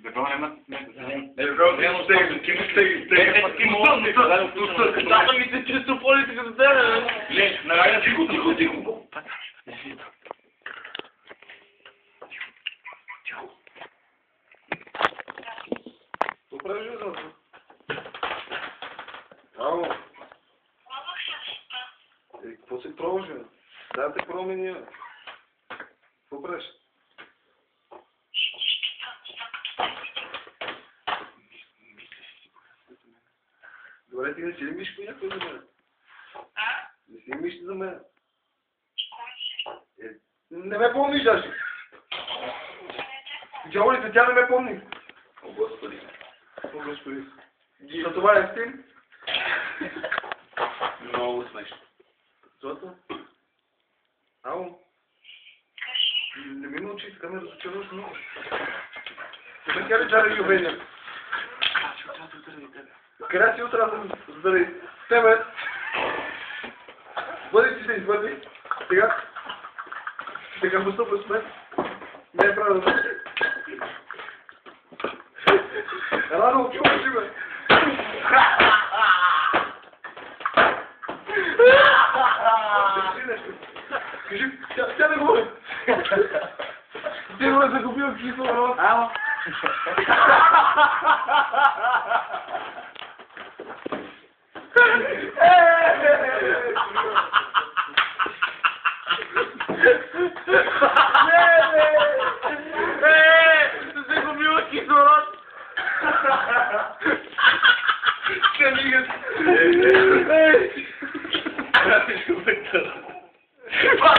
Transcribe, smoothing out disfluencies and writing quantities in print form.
Такова няма. Дата ми се чисто полите като тебе. Не, нараja тихо. Поправи жезлото. Ало. Какво си пробваш, бе? Да те промени, бе. Какво правиш? Добре, ти не си ли мишко някой за мен? Не си ли мишко за мен? Не ме помниш даже. Джолите, тя не ме помни. О, Господи. О, Господи. За това е стиль? Много смешно. Злато? Ало? Не ми мълчи, така ме разочароваш много. Тебе тя ли чара ги обедя? Къде си отрасъл заради тебе? Бъди си се извърни. Сега. Сега постъпва с мен. Не е правилно. Ела да отчуваш, бе. Кажи, тя не говори. Ти го е загубил кисло, Ало. Е!